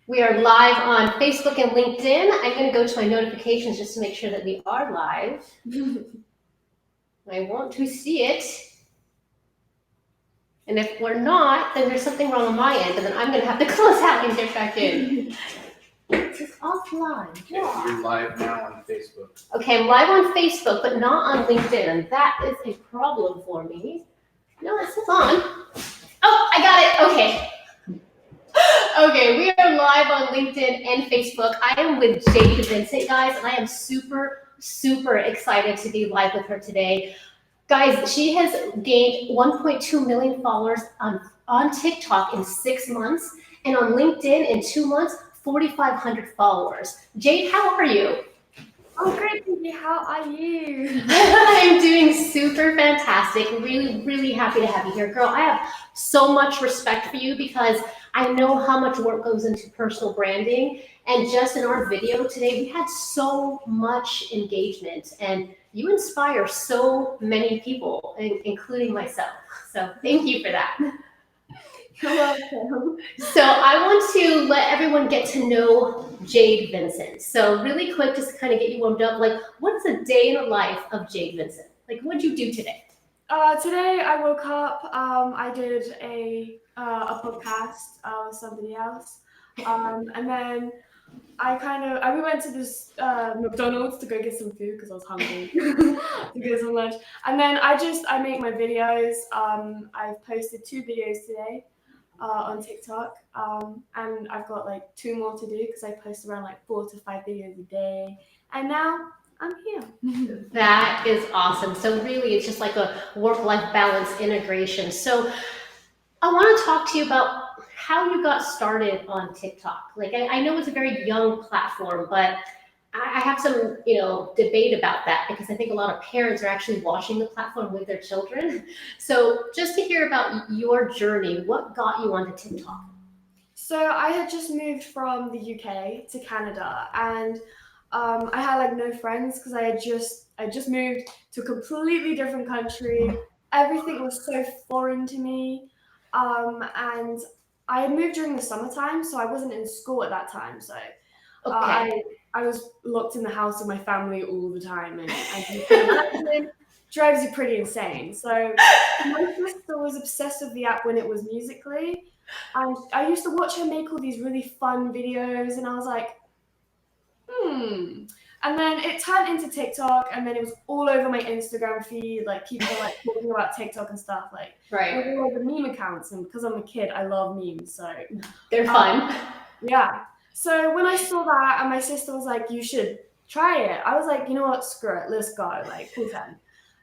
We are live on Facebook and LinkedIn. I'm going to go to my notifications just to make sure that we are live. I want to see it. And if we're not, then there's something wrong on my end, and then I'm going to have to close out and get back in. This is offline. Yeah. You're live now on Facebook. Okay, I'm live on Facebook, but not on LinkedIn, and that is a problem for me. No, it says on. Oh, I got it. Okay. Okay, we are live on LinkedIn and Facebook. I am with Jayde Vincent, guys, and I am super, super excited to be live with her today. Guys, she has gained 1.2 million followers on TikTok in 6 months, and on LinkedIn in 2 months, 4,500 followers. Jayde, how are you? Oh, great, Phoebe. How are you? I'm doing super fantastic. Really, really happy to have you here. Girl, I have so much respect for you because I know how much work goes into personal branding. And just in our video today, we had so much engagement, and you inspire so many people, including myself. So thank you for that. You're welcome. So I want to let everyone get to know Jayde Vincent. So really quick, just to kind of get you warmed up, like what's a day in the life of Jayde Vincent? Like what'd you do today? Today I woke up, I did a podcast with somebody else, and then we went to this McDonald's to go get some food because I was hungry to get some lunch. And then I make my videos. I've posted 2 videos today on TikTok, and I've got like 2 more to do because I post around like 4 to 5 videos a day. And now I'm here. That is awesome. So really it's just like a work-life balance integration. So I want to talk to you about how you got started on TikTok. Like I know it's a very young platform, but I have some, debate about that because I think a lot of parents are actually watching the platform with their children. So just to hear about your journey, what got you onto TikTok? So I had just moved from the UK to Canada, and I had like no friends because I just moved to a completely different country. Everything was so foreign to me, and I had moved during the summertime, so I wasn't in school at that time. So Okay. I was locked in the house with my family all the time, and it drives you pretty insane. So my sister was obsessed with the app when it was Musically, and I used to watch her make all these really fun videos, and I was like, And then it turned into TikTok, and then it was all over my Instagram feed, like people like talking about TikTok and stuff, like Right. all over the meme accounts. And because I'm a kid, I love memes, so They're fun. Yeah. So when I saw that, and my sister was like, "You should try it," I was like, "You know what? Screw it. Let's go." Like, full time.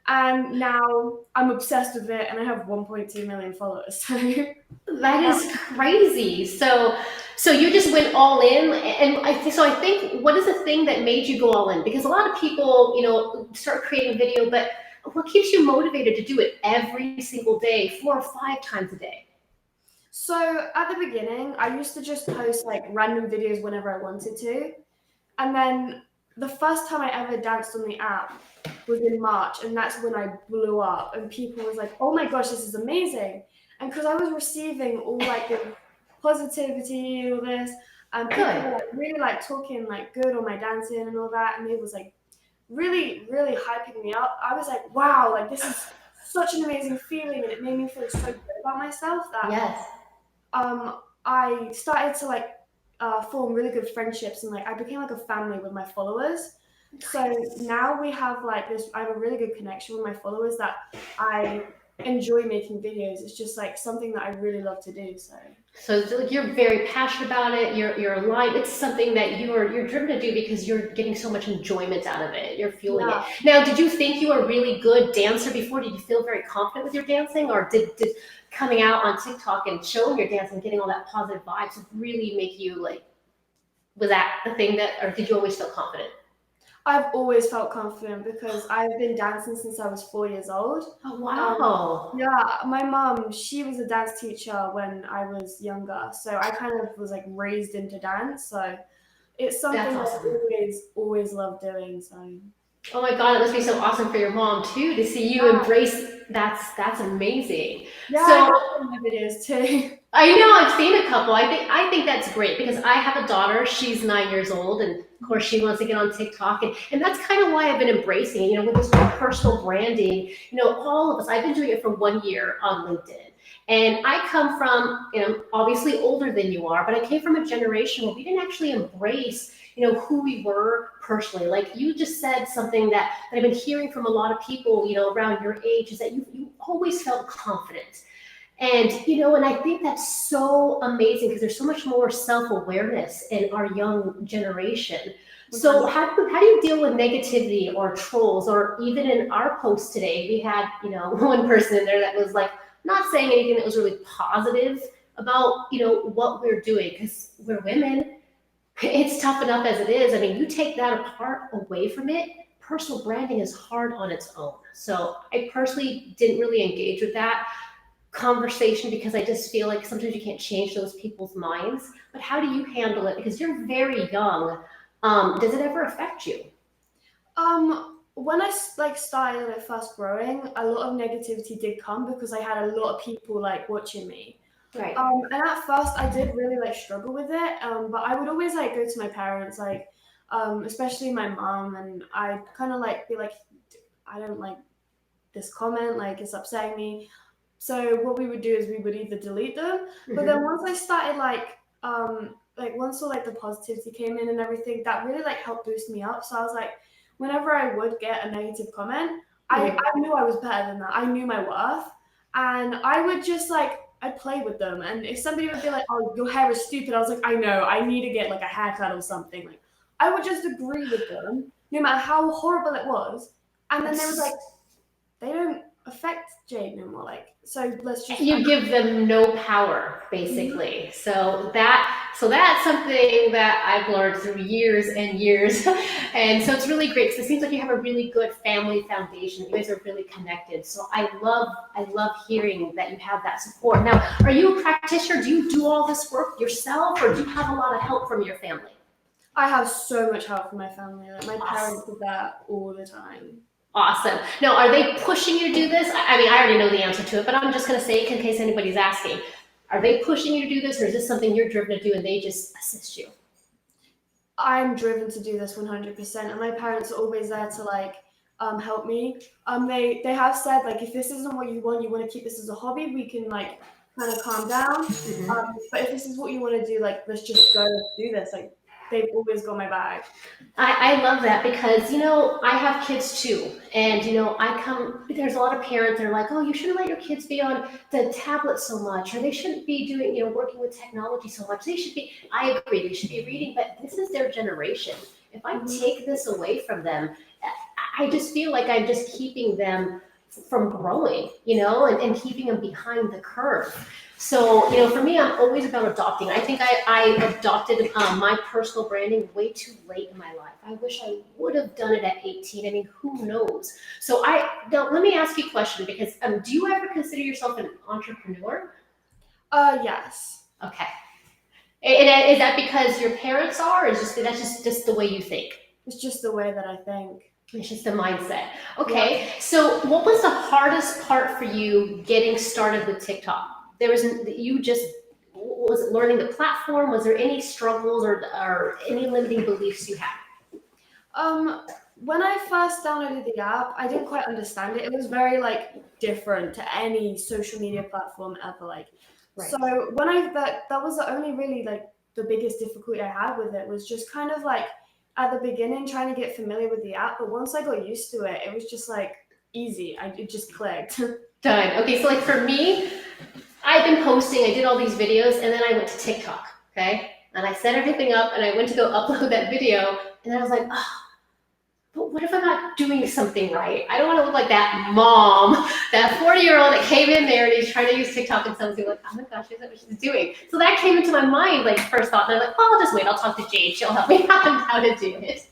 And now I'm obsessed with it, and I have 1.2 million followers. So that is crazy. So you just went all in, and I think what is the thing that made you go all in? Because a lot of people, start creating video, but what keeps you motivated to do it every single day, 4 or 5 times a day? So at the beginning, I used to just post like random videos whenever I wanted to. And then the first time I ever danced on the app was in March, and that's when I blew up, and people was like, "Oh my gosh, this is amazing." And because I was receiving all like the positivity, all this, and people were like, really like talking like good on my dancing and all that, and it was like really, really hyping me up. I was like, wow, like this is such an amazing feeling, and it made me feel so good about myself that Yes. I started to like form really good friendships, and like I became like a family with my followers. So now we have like this, I have a really good connection with my followers that I enjoy making videos. It's just like something that I really love to do. So it's like you're very passionate about it. You're aligned. It's something that you're driven to do because you're getting so much enjoyment out of it. You're fueling it. Now, did you think you were a really good dancer before? Did you feel very confident with your dancing, or did coming out on TikTok and showing your dance and getting all that positive vibes really make you like? Was that the thing or did you always feel confident? I've always felt confident because I've been dancing since I was 4 years old. Oh, wow. Yeah, my mom, she was a dance teacher when I was younger. So I kind of was like raised into dance. So it's something awesome. that I always loved doing. So. Oh my God, it must be so awesome for your mom too to see you embrace. That's amazing. Yeah, so, I got my videos too. I know, I've seen a couple. I think that's great because I have a daughter. She's 9 years old, and of course, she wants to get on TikTok, and that's kind of why I've been embracing it. You know, with this whole personal branding. You know, all of us. I've been doing it for 1 year on LinkedIn, and I come from, you know, obviously older than you are, but I came from a generation where we didn't actually embrace, you know, who we were personally. Like you just said something that I've been hearing from a lot of people, you know, around your age, is that you always felt confident. And you know, and I think that's so amazing because there's so much more self-awareness in our young generation. So how do you deal with negativity or trolls, or even in our post today, we had, you know, one person in there that was like not saying anything that was really positive about, you know, what we're doing because we're women. It's tough enough as it is. I mean, you take that apart away from it, personal branding is hard on its own. So I personally didn't really engage with that conversation because I just feel like sometimes you can't change those people's minds. But how do you handle it? Because you're very young. Does it ever affect you? When I like started like first growing, a lot of negativity did come because I had a lot of people like watching me. Right. And at first I did really like struggle with it. But I would always like go to my parents, like, especially my mom, and I'd kind of like be like, I don't like this comment, like it's upsetting me. So what we would do is we would either delete them, but then once I started like once all like the positivity came in and everything, that really like helped boost me up. So I was like, whenever I would get a negative comment, I knew I was better than that. I knew my worth, and I would just like I'd play with them. And if somebody would be like, "Oh, your hair is stupid," I was like, "I know, I need to get like a haircut or something." Like I would just agree with them, no matter how horrible it was. And then they was like, they don't affect Jayde no more. Like, so let's just. You give them no power, basically. So that's something that I've learned through years and years, and so it's really great because it seems like you have a really good family foundation. You guys are really connected. So I love hearing that you have that support. Now, are you a practitioner? Do you do all this work yourself, or do you have a lot of help from your family? I have so much help from my family. Like my parents did that all the time. Awesome. Now, are they pushing you to do this? I mean, I already know the answer to it, but I'm just going to say it in case anybody's asking. Are they pushing you to do this, or is this something you're driven to do and they just assist you? I'm driven to do this 100%, and my parents are always there to like help me. They have said like if this isn't what you want to keep this as a hobby, we can like kind of calm down. But if this is what you want to do, like let's just go do this. Like they've always got my back. I love that because, you know, I have kids too. And, you know, there's a lot of parents that are like, oh, you shouldn't let your kids be on the tablet so much, or they shouldn't be doing, you know, working with technology so much. I agree, they should be reading, but this is their generation. If I take this away from them, I just feel like I'm just keeping them from growing, you know, and keeping them behind the curve. So, you know, for me, I'm always about adopting. I think I adopted my personal branding way too late in my life. I wish I would have done it at 18. I mean, who knows? So now let me ask you a question because do you ever consider yourself an entrepreneur? Yes. Okay. And is that because your parents are, or is that's just the way you think? It's just the way that I think. It's just a mindset. Okay. So what was the hardest part for you getting started with TikTok? Was it learning the platform? Was there any struggles or any limiting beliefs you had? When I first downloaded the app, I didn't quite understand it. It was very like different to any social media platform ever. Like, Right. so when that was the only really like the biggest difficulty I had with it was just kind of like at the beginning trying to get familiar with the app. But once I got used to it, it was just like easy. It just clicked. Done. Okay. So like for me, I've been posting, I did all these videos, and then I went to TikTok, okay? And I set everything up, and I went to go upload that video, and then I was like, oh, but what if I'm not doing something right? I don't want to look like that mom, that 40-year-old that came in there and he's trying to use TikTok and someone's like, oh my gosh, is that what she's doing? So that came into my mind, like first thought, and I'm like, oh, I'll just wait, I'll talk to Jayde, she'll help me out on how to do it.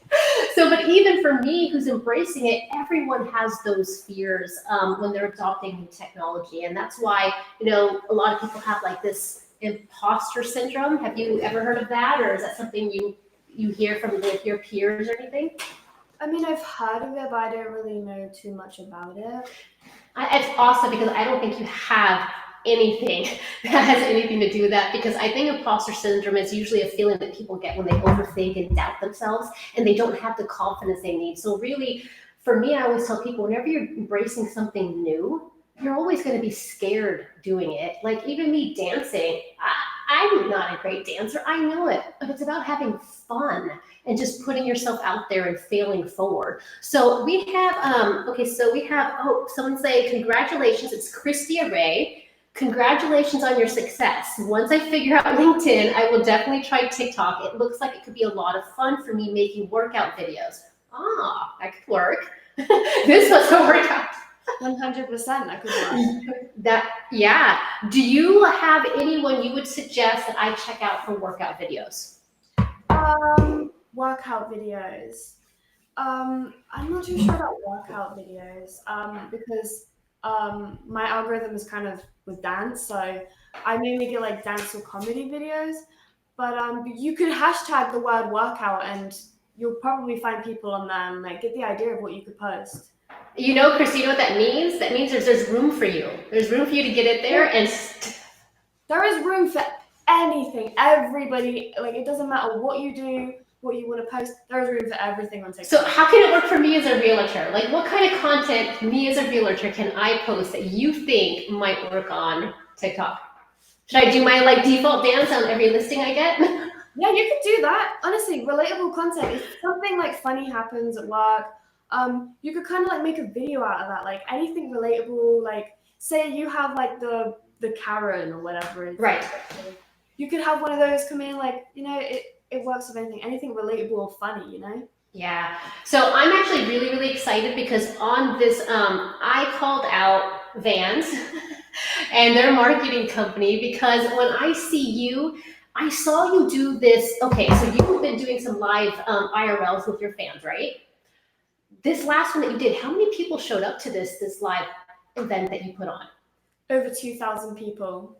So, but even for me, who's embracing it, everyone has those fears when they're adopting new technology. And that's why, you know, a lot of people have like this impostor syndrome. Have you ever heard of that? Or is that something you hear from like your peers or anything? I mean, I've heard of it, but I don't really know too much about it. It's awesome because I don't think you have anything that has anything to do with that, because I think imposter syndrome is usually a feeling that people get when they overthink and doubt themselves and they don't have the confidence they need. So really, for me, I always tell people, whenever you're embracing something new, you're always going to be scared doing it. Like even me dancing, I'm not a great dancer. I know it, but it's about having fun and just putting yourself out there and failing forward. So we have, oh, someone say, congratulations. It's Christia Ray. Congratulations on your success. Once I figure out LinkedIn, I will definitely try TikTok. It looks like it could be a lot of fun for me making workout videos. Ah, that could work. This was a workout. 100%, that could work. Yeah. Do you have anyone you would suggest that I check out for workout videos? Workout videos. I'm not too sure about workout videos because my algorithm is kind of with dance, so I mainly get like dance or comedy videos. But you could hashtag the word workout and you'll probably find people on there and like get the idea of what you could post. You know, Chris, you know what that means? That means there's room for you. There's room for you to get it there, and there is room for anything. Everybody, like it doesn't matter what you do, what you want to post. There's room for everything on TikTok. So how can it work for me as a realtor? Like what kind of content, me as a realtor, can I post that you think might work on TikTok? Should I do my like default dance on every listing I get? Yeah, you could do that. Honestly, relatable content. If something like funny happens at work, you could kind of like make a video out of that. Like anything relatable. Like say you have like the Karen or whatever it is. Right. You could have one of those come in. Like it works with anything relatable or funny. Yeah. So I'm actually really, really excited because on this, I called out Vans and their marketing company because when I see you, I saw you do this. Okay, so you've been doing some live IRLs with your fans, right? This last one that you did, how many people showed up to this live event that you put on? Over 2,000 people.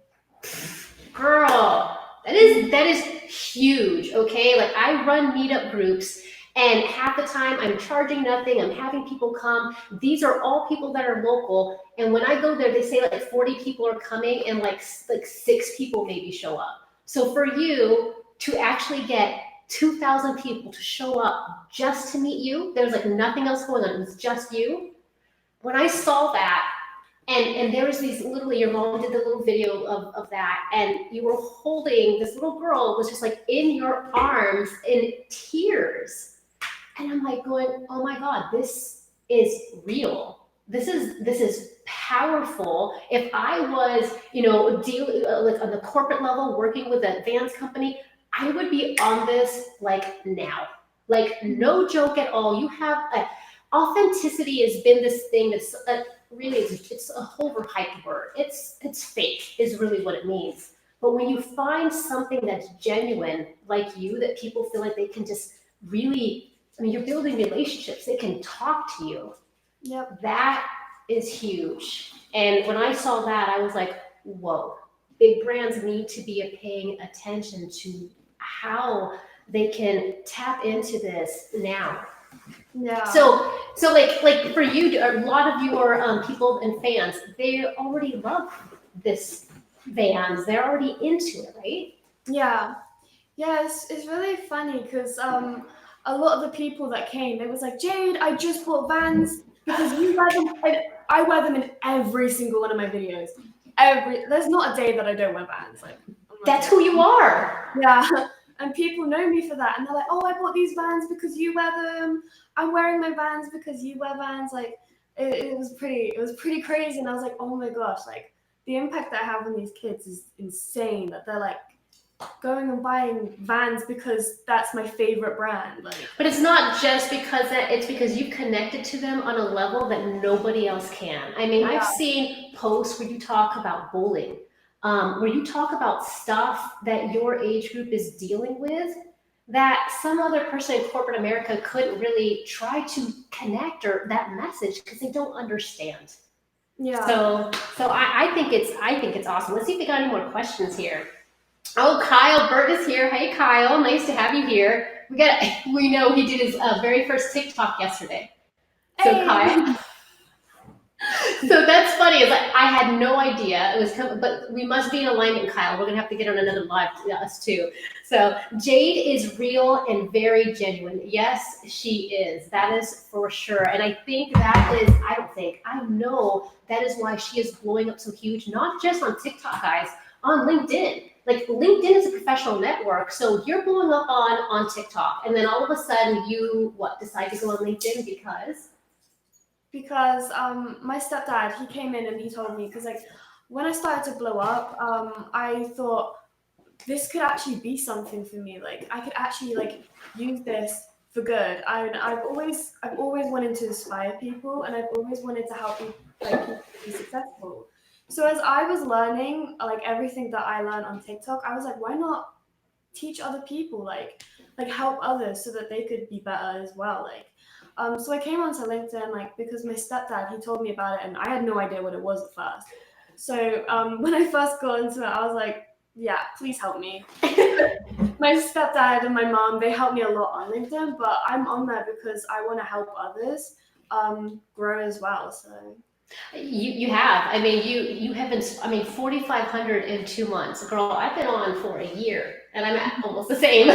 Girl, that is huge, okay? Like I run meetup groups and half the time I'm charging nothing, I'm having people come. These are all people that are local. And when I go there, they say like 40 people are coming and like 6 people maybe show up. So for you to actually get 2,000 people to show up just to meet you, there's like nothing else going on, it was just you. When I saw that, and there was these literally, your mom did the little video of that, and you were holding this little girl was just like in your arms in tears. And I'm like going, oh my God, this is real. This is powerful. If I was, dealing like on the corporate level, working with a Vans company, I would be on this like now. Like no joke at all. You have authenticity has been this thing that's really it's a overhyped word. It's fake is really what it means. But when you find something that's genuine like you, that people feel like they can just really, you're building relationships. They can talk to you. Yep. That is huge. And when I saw that, I was like, whoa, big brands need to be paying attention to how they can tap into this now. Yeah. So like for you, a lot of your people and fans, they already love this Vans. They're already into it, right? Yeah. It's really funny because a lot of the people that came, they was like, Jade, I just bought Vans because you wear them. I wear them in every single one of my videos. There's not a day that I don't wear Vans. Like that's who you are. Yeah. And people know me for that. And they're like, oh, I bought these Vans because you wear them. I'm wearing my Vans because you wear Vans. Like, it was pretty crazy. And I was like, oh my gosh, like the impact that I have on these kids is insane, that they're like going and buying Vans because that's my favorite brand. Like, but it's not just because it's because you've connected to them on a level that nobody else can. I mean, yeah. I've seen posts where you talk about bullying. Where you talk about stuff that your age group is dealing with that some other person in corporate America couldn't really try to connect or that message because they don't understand. Yeah. So I think it's awesome. Let's see if we got any more questions here. Oh, Kyle Burt is here. Hey, Kyle, nice to have you here. We know he did his very first TikTok yesterday. So hey. Kyle. So that's funny. Is like I had no idea it was coming, but we must be in alignment, Kyle. We're gonna have to get on another live, us too. So Jade is real and very genuine. Yes, she is. That is for sure. And I think that is. I don't think. I know that is why she is blowing up so huge. Not just on TikTok, guys. On LinkedIn. Like LinkedIn is a professional network, so you're blowing up on TikTok, and then all of a sudden you decide to go on LinkedIn because my stepdad, he came in and he told me, because like when I started to blow up, I thought this could actually be something for me. Like I could actually like use this for good. I've always wanted to inspire people, and I've always wanted to help people, people be successful. So as I was learning like everything that I learned on TikTok, I was like, why not teach other people, like help others so that they could be better as well. So I came onto LinkedIn like because my stepdad, he told me about it, and I had no idea what it was at first. So when I first got into it, I was like, yeah, please help me. My stepdad and my mom, they helped me a lot on LinkedIn, but I'm on there because I want to help others grow as well. So you have. I mean, you have been. I mean, 4,500 in 2 months, girl. I've been on for a year, and I'm at almost the same.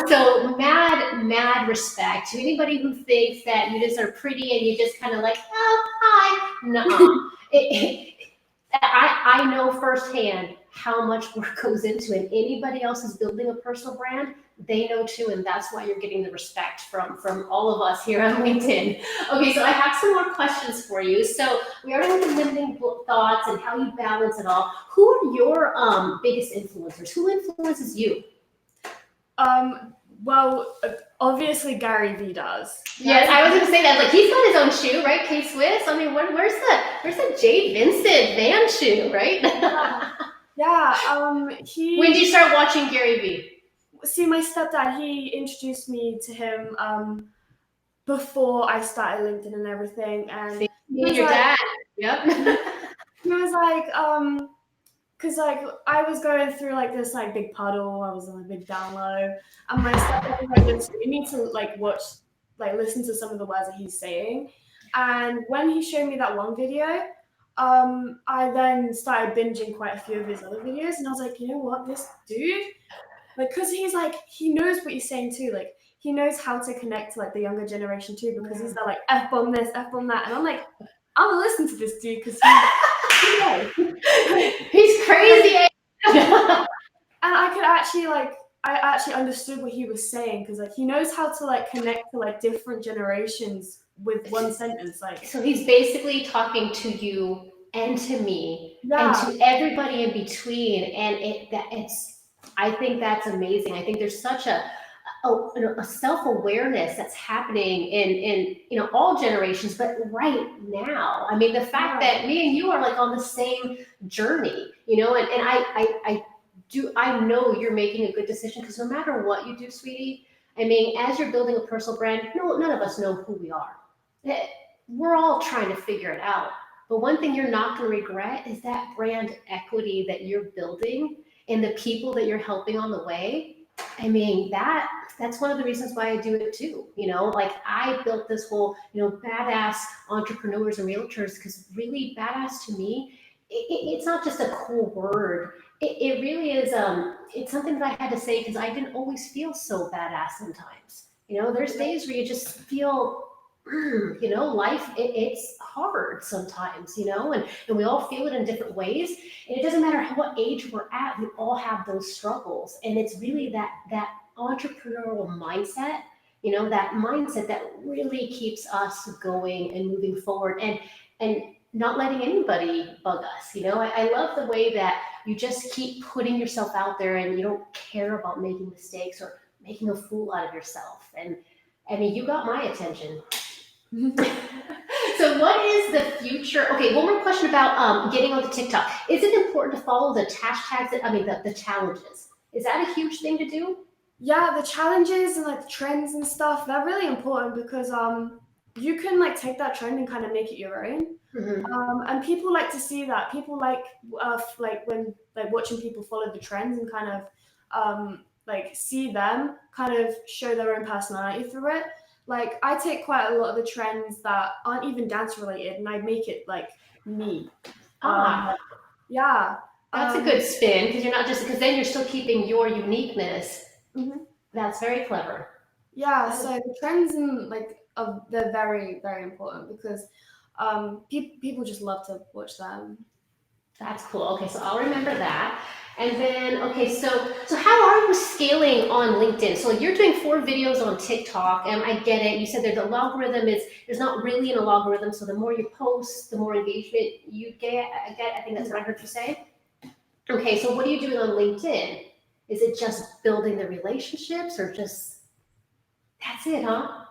So mad respect to anybody who thinks that you just are pretty and you just kind of like, oh, hi. No, I know firsthand how much work goes into it. Anybody else is building a personal brand, they know too, and that's why you're getting the respect from all of us here on LinkedIn. Okay, so I have some more questions for you. So we already went into limiting thoughts and how you balance it all. Who are your biggest influencers? Who influences you? Well, obviously Gary Vee does. Yes, I was going to say that. Like he's got his own shoe, right? K Swiss. I mean, where's the Jade Vincent Van shoe, right? Yeah. He. When did you start watching Gary Vee? See, my stepdad, he introduced me to him before I started LinkedIn and everything, and your dad. Yep. He was like, because like I was going through like this like big puddle, I was on a big down low, and my stepdad was like, "Listen, you need to like listen to some of the words that he's saying." And when he showed me that one video, I then started binging quite a few of his other videos, and I was like, you know what, this dude, like, because he's like, he knows what he's saying too, like he knows how to connect to like the younger generation too, because he's like F bomb this, F bomb that, and I'm like, I'm gonna listen to this dude because he's crazy. And I actually understood what he was saying, because like he knows how to like connect to like different generations with one sentence. Like, so he's basically talking to you and to me and to everybody in between, and I think that's amazing. I think there's such a self-awareness that's happening in all generations, but right now, I mean, the fact that me and you are like on the same journey, and I know you're making a good decision, because no matter what you do, sweetie, I mean, as you're building a personal brand, none of us know who we are. We're all trying to figure it out. But one thing you're not going to regret is that brand equity that you're building and the people that you're helping on the way. I mean, that's one of the reasons why I do it too. Like I built this whole, badass entrepreneurs and realtors, because really badass to me, it's not just a cool word. It really is. It's something that I had to say because I didn't always feel so badass sometimes. There's days where you just feel, life, it's hard sometimes, and we all feel it in different ways. And it doesn't matter what age we're at, we all have those struggles. And it's really that entrepreneurial mindset, that mindset that really keeps us going and moving forward, and not letting anybody bug us. I love the way that you just keep putting yourself out there, and you don't care about making mistakes or making a fool out of yourself. And I mean, you got my attention. So what is the future? Okay, one more question about getting onto TikTok. Is it important to follow the hashtags, the challenges? Is that a huge thing to do? Yeah, the challenges and like the trends and stuff, they're really important, because you can like take that trend and kind of make it your own. Mm-hmm. And people like to see that. People like when like watching people follow the trends and kind of like see them kind of show their own personality through it. Like I take quite a lot of the trends that aren't even dance related, and I make it like me. Ah, Yeah. that's a good spin because you're not just because then you're still keeping your uniqueness. Mhm. That's very clever. Yeah, so the trends and they're very, very important because people just love to watch them. That's cool. Okay, so I'll remember that. And then, okay, so how are you scaling on LinkedIn? So you're doing 4 videos on TikTok, and I get it. You said that the algorithm is there's not really an algorithm, so the more you post, the more engagement you get. I think that's what I heard you say. Okay, so what are you doing on LinkedIn? Is it just building the relationships, or just that's it, huh?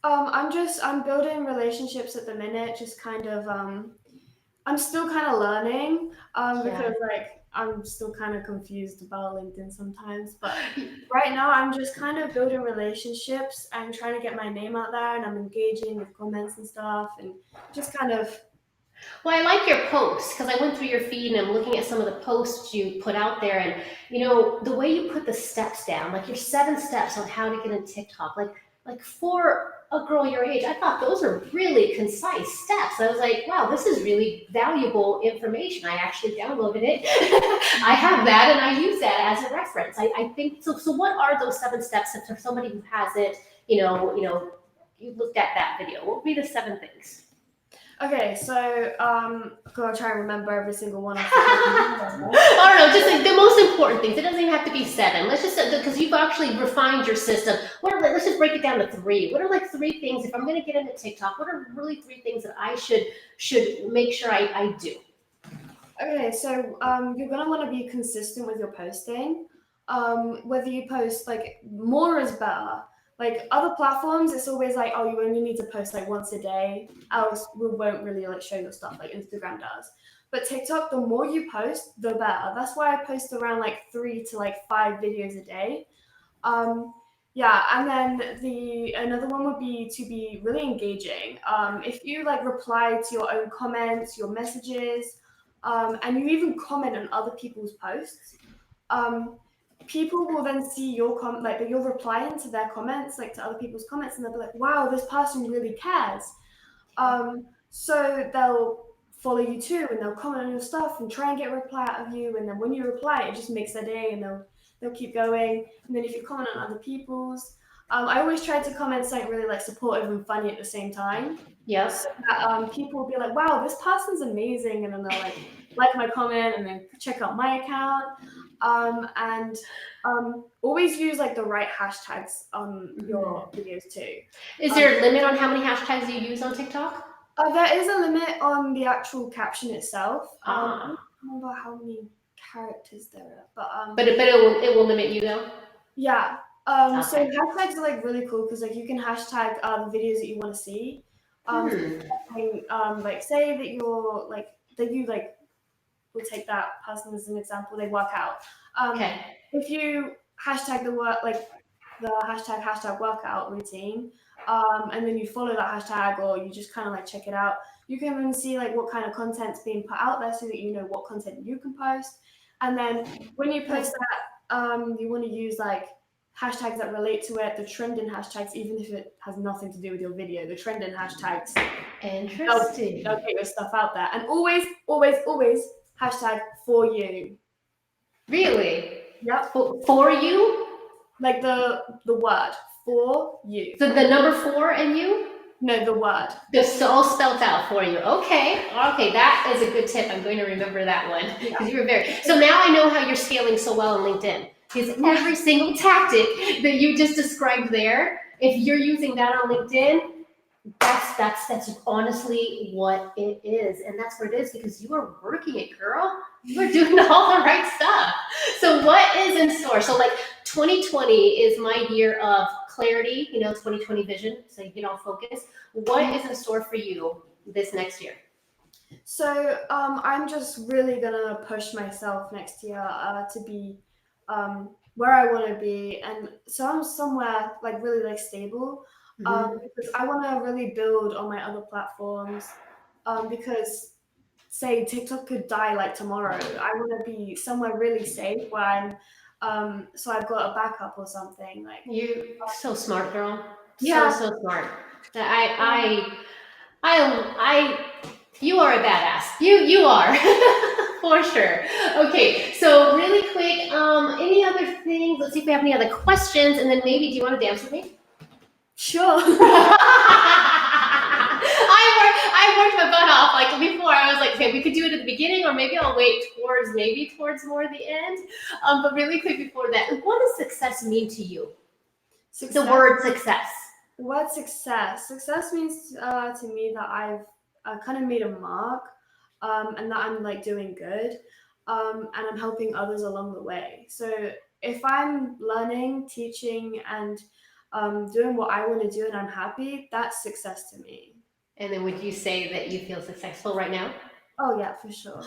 I'm building relationships at the minute, just kind of I'm still kind of learning Yeah. because like I'm still kind of confused about LinkedIn sometimes. But right now I'm just kind of building relationships and trying to get my name out there, and I'm engaging with comments and stuff, and just kind of Well, I like your posts because I went through your feed and I'm looking at some of the posts you put out there, and the way you put the steps down, like your 7 steps on how to get in TikTok, like for a girl your age, I thought those are really concise steps. I was like, wow, this is really valuable information. I actually downloaded it. I have that and I use that as a reference. I think so. So, what are those 7 steps for somebody who hasn't, you looked at that video? What would be the 7 things? okay. So gotta try and remember every single one. I don't know, just like the most important things. It doesn't even have to be 7. Let's just because you've actually refined your system. Let's just break it down to 3. What are like 3 things if I'm going to get into TikTok? What are really 3 things that I should make sure I do? Okay, so you're gonna want to be consistent with your posting. Whether you post like more is better. Like other platforms, it's always like, oh, you only need to post like once a day, else we won't really like show your stuff like Instagram does. But TikTok, the more you post, the better. That's why I post around like 3 to 5 videos a day. Um, yeah, and then the another one would be to be really engaging. If you like reply to your own comments, your messages, and you even comment on other people's posts, um, people will then see your like that you're replying to their comments, like to other people's comments, and they'll be like, "Wow, this person really cares." So they'll follow you too, and they'll comment on your stuff and try and get a reply out of you. And then when you reply, it just makes their day, and they'll keep going. And then if you comment on other people's, I always try to comment something really like supportive and funny at the same time. Yep. So that people will be like, "Wow, this person's amazing," and then they'll like my comment and then check out my account. And always use like the right hashtags on your videos too. Is there a limit on how many hashtags you use on TikTok? There is a limit on the actual caption itself. I don't Ah, remember how many characters there are, but it will limit you though. yeah. So Okay. hashtags are like really cool because like you can hashtag the videos that you want to see. So like say that you're like that you like we'll take that person as an example. They work out. Okay. If you hashtag the hashtag workout routine, and then you follow that hashtag or you just kind of like check it out, you can then see like what kind of content's being put out there so that you know what content you can post. And then when you post that, you want to use like hashtags that relate to it, the trending hashtags, even if it has nothing to do with your video, the trending hashtags, Interesting. they'll get your stuff out there. And always, always, always hashtag for you. Really? Yep. For you? Like the word for you. The number 4 and you? No, the word. Just all spelled out for you. Okay. Okay, that is a good tip. I'm going to remember that one because you were very. So now I know how you're scaling so well on LinkedIn. Because every single tactic that you just described there, if you're using that on LinkedIn, that's honestly what it is, and that's what it is because you are working it, girl. You are doing all the right stuff. So what is in store? So like 2020 is my year of clarity, 2020 vision, so you get all focused. What is in store for you this next year? So I'm just really gonna push myself next year to be where I want to be, and so I'm somewhere like really like stable. Because I want to really build on my other platforms. Because say TikTok could die like tomorrow, I want to be somewhere really safe where I'm. So I've got a backup or something like. You're so smart, girl. Yeah. So smart. You are a badass. You are. For sure. Okay, so really quick, any other things? Let's see if we have any other questions, and then maybe, do you want to dance with me? Sure. I worked my butt off. Like before, I was like, okay, we could do it at the beginning, or maybe I'll wait towards more the end. But really quick before that, what does success mean to you? Success. The word success. What success? Success means to me that I've kind of made a mark, and that I'm like doing good, and I'm helping others along the way. So if I'm learning, teaching, and doing what I want to do, and I'm happy, that's success to me. And then would you say that you feel successful right now? Oh yeah, for sure.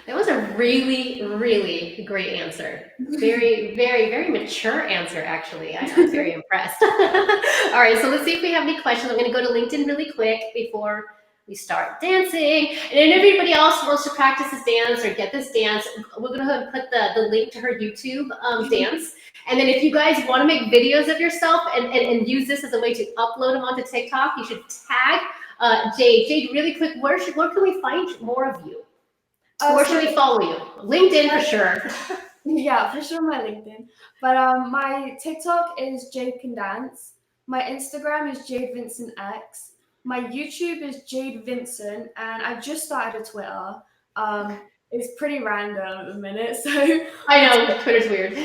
That was a really, really great answer. Very, very, very mature answer, actually. I'm very impressed. All right, so let's see if we have any questions. I'm going to go to LinkedIn really quick before we start dancing. And if everybody else wants to practice this dance or get this dance, we're going to go ahead and put the link to her YouTube dance. And then if you guys want to make videos of yourself and use this as a way to upload them onto TikTok, you should tag Jayde. Jayde, really quick, where can we find more of you? Where should we follow you? LinkedIn for sure. Yeah, for sure my LinkedIn. But my TikTok is Jayde Can Dance. My Instagram is Jayde Vincent X. My YouTube is Jayde Vincent, and I just started a Twitter. It's pretty random at the minute, so I know Twitter's weird.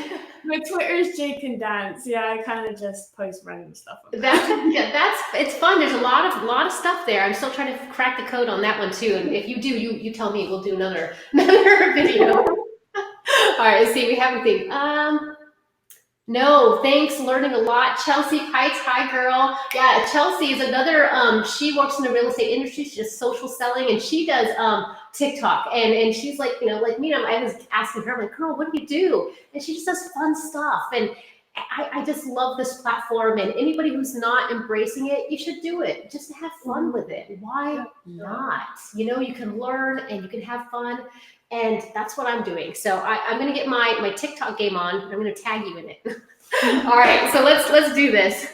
my Twitter is Jayde Can Dance. Yeah, I kind of just post random stuff. It's fun. There's a lot of stuff there. I'm still trying to crack the code on that one too. And if you do, you tell me. We'll do another video. All right, let's see. We have anything. No, thanks. Learning a lot. Chelsea Kites, hi girl. Yeah, Chelsea is another. She works in the real estate industry. She does social selling, and she does TikTok. And she's like, like me. I was asking her, like, girl, what do you do? And she just does fun stuff. And I just love this platform. And anybody who's not embracing it, you should do it. Just have fun with it. Why not? You can learn and you can have fun. And that's what I'm doing. So I'm going to get my TikTok game on. I'm going to tag you in it. All right. So let's do this.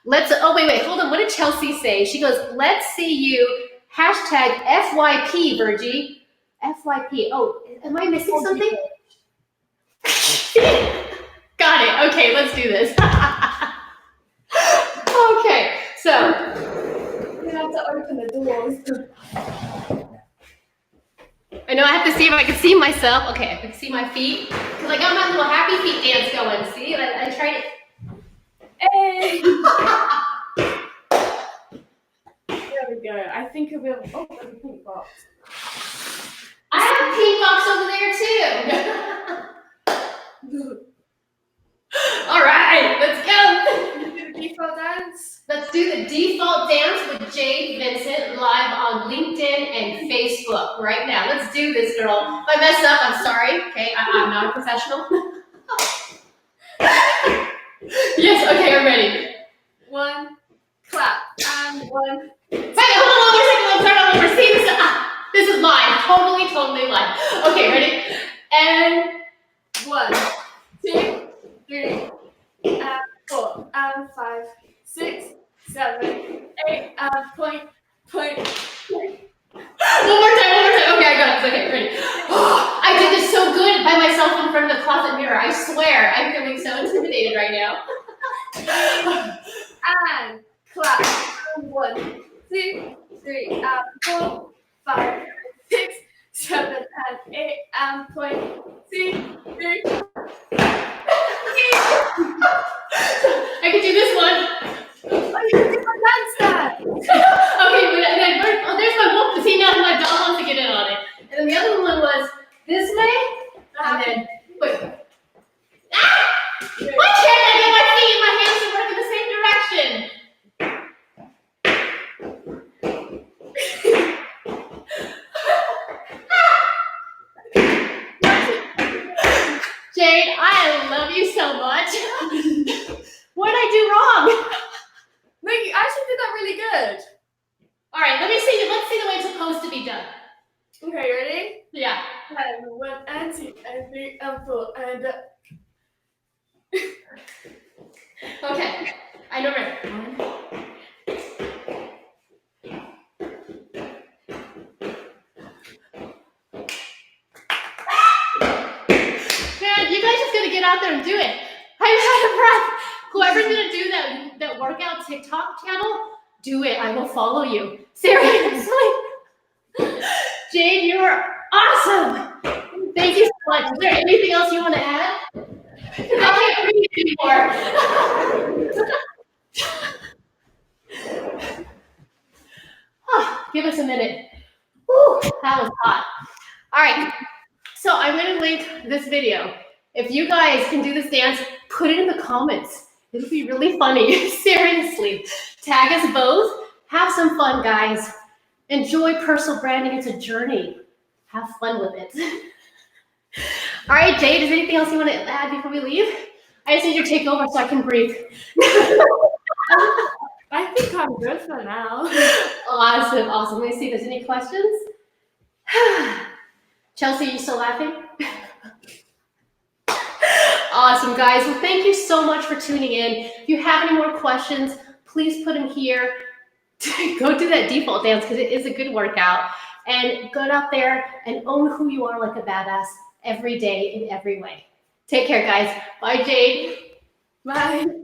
Oh, wait. Hold on. What did Chelsea say? She goes, let's see you. Hashtag FYP, Virgie. FYP. Oh, am I missing something? Got it. Okay. Let's do this. Okay. So. You have to open the doors. I know I have to see if I can see myself. Okay, I can see my feet. Because I got my little happy feet dance going. See? I tried it. Hey! There we go. I think it will. Oh, there's a pink box. I have a pink box over there too. All right, let's go. Do the default dance. Let's do the default dance with Jayde Vincent live on LinkedIn and Facebook right now. Let's do this, girl. If I mess up, I'm sorry. Okay, I'm not a professional. Yes, okay, I'm ready. One, clap, and one. Wait, hold on, start all over. See, this is live, totally live. Okay, ready? And 1, 2, 3, and 4, and 5, 6, 7, 8, and point. One more time. Okay, I got it. Okay, ready. I did this so good by myself in front of the closet mirror. I swear, I'm feeling so intimidated right now. And clap. And 1, 2, 3, and 4, 5, 6, 7, and 8, and point. 2, 3. I can do this one. Oh, you can do my dance dance. Okay, there's my wolf. See, now my dog wants to get in on it. And then the other one was this way. And then, wait. Ah! Why can't I get my feet and my hands to work in the same direction? Jayde, I love you so much. What did I do wrong? No, you actually did that really good. All right, let's see the way it's supposed to be done. Okay, ready? Yeah. And 1, and 2, and 3, and 4, and Okay. I know, right? Man, you guys just gotta get out there and do it. I'm out of breath. Whoever's gonna do that workout TikTok channel, do it. I will follow you. Seriously. Jade, you are awesome. Thank you so much. Is there anything else you want to add? I can't breathe anymore. Give us a minute. Whew, that was hot. All right. So I'm going to link this video. If you guys can do this dance, put it in the comments. It'll be really funny. Seriously. Tag us both. Have some fun, guys. Enjoy personal branding. It's a journey. Have fun with it. All right, Jade, is there anything else you want to add before we leave? I just need you to take over so I can breathe. I think I'm good for now. Awesome. Let me see if there's any questions. Chelsea, you still laughing? Awesome, guys. Well, thank you so much for tuning in. If you have any more questions, please put them here. Go do that default dance because it is a good workout. And go out there and own who you are like a badass every day in every way. Take care, guys. Bye, Jade. Bye.